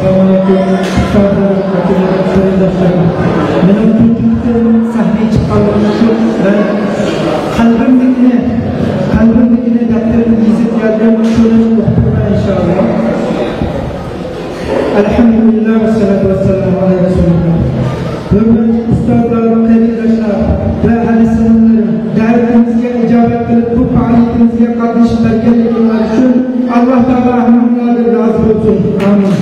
Assalamualaikum Benim tutuqdan sahneye chiqqanim uchun va qalbimdagini daftarimga yozib yurgan shuni o'qitaman inshaalloh. Alhamdulillah va salatu vassalamu ala rasulillah. Hurmatli ustozlarim, qarindoshlar va hadislarim, da'vatimizga ijobat qilib bu faoliyatimizga qatnashganliklaringiz uchun Alloh taolo hammalarga rozi bo'lsin. Amin.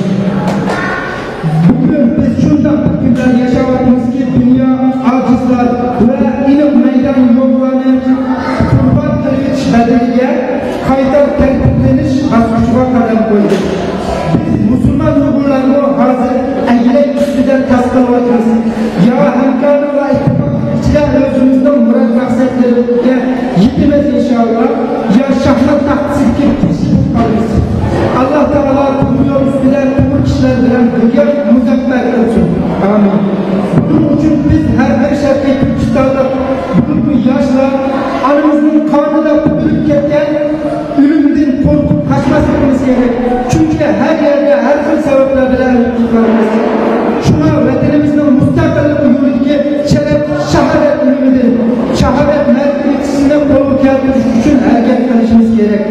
Bugün biz shunday kunlar yashayapmizki, dunyo ojizlar va ilm maydon yo'qlarni qurbat qilish badaliga qayta tarbiylanish bosqichiga qadam qo'ydik. Biz musulmon o'g'illarni hozir anglay ustidan tasdiqlayapmiz. Ya hamkorlik va ittifoq ichida o'zimizning murod maqsadlarimizga yetamiz inshaalloh. Ya shaxmat taqsimga tashkil qilamiz. Alloh taolo bu yo'l ustida umr kishilar bilan birga muvaffaq bo'lsin. Amin. Buning uchun biz har bir shartga Turkistonda bu yoshlar onamizning qornida tug'ilib ketgan o'limdan qo'rqib qochmasligimiz kerak. Chunki har yerda har xil sabablar bilan qutqaramiz. Shuna vatanimizning mustaqillik yo'liga sharaf shahodat ilmidir. Shahodat martabasini qo'lga keltirish uchun harakat qilishimiz kerak.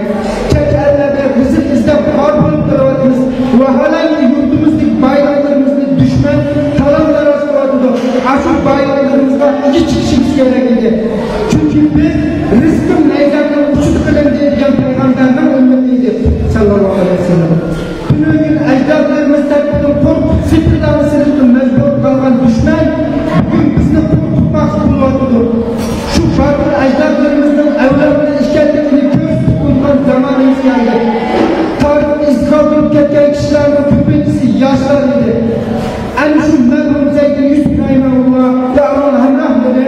Cheklarga rizq izlab xor bo'lib turamiz. Vaholanki yurtimizdagi bayroqlarimizni dushman talon-taroj qiladi. Ashu bayroqlarimizga ega chiqishimiz kerak edi. Chunki biz rizqim nayzatdan uchib qilindi degan payg'ambarning ummatiyiz sallallohu alayhi vasallam. Bugun ajdodlarimiz tarafidan qo'rqib sifirdan sinib majbur qilgan dushman bugun bizni qo'rqitmoqchi bo'lyapti. Shu farqli ajdodlarimizning avlodini ishlatishini ko'rsatib qo'ygan zamonimiz keldi. Tarixda izhor bo'lib ketgan kishilarning ko'pinchisi yoshlar edi. Ana shu marhum Zaydin Yusuf rahimahulloh ta'ala hamrohlari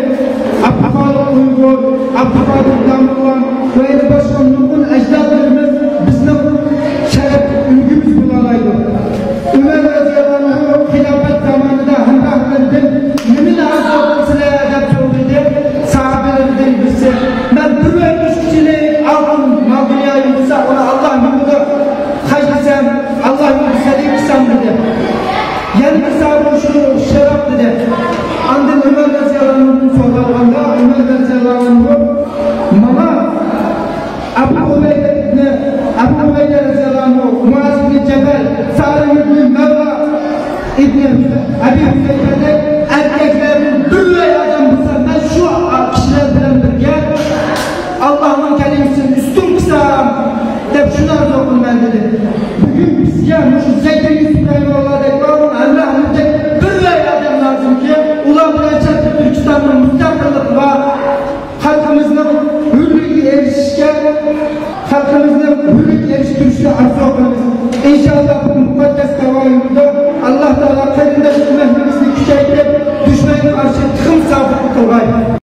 Abduxoliq Uyg'ur, Abduqodir Damurlon va boshqa nurg'un ajdodlarimiz bizning sharaf ulgimiz bo'laydi. Umar roziyallohu anhu xilofat zamonida hamrohlaridan nimani azob qilsalar deb so'radi. Sahobalardan birisi men bir kichilik oldim, mavduya yursa uni Alloh yo'lida hajlasam, Alloh yo'lida sadiq qilsam dedi. Yani bir sahabe şunu şeraf dedi. Andın Ömer Raziyallahu anh'ın sohbetinde Ömer Raziyallahu anh'ı mama Abu Ubeyde Raziyallahu anh'ı Muaz ibn Cebel Salim ibn Mevla ibn Abi Hüseyin'de erkeklerin böyle adam bulsa ben şu kişiler bilen birge Allah'ın kelimesini üstün kısam deyip şunu arzu okul ben dedi. Bugün bizge şu Zeydin Yusuf Rahimahullah Türkistan'ın müstakillik ve halkımızın hürlüğü erişişken halkın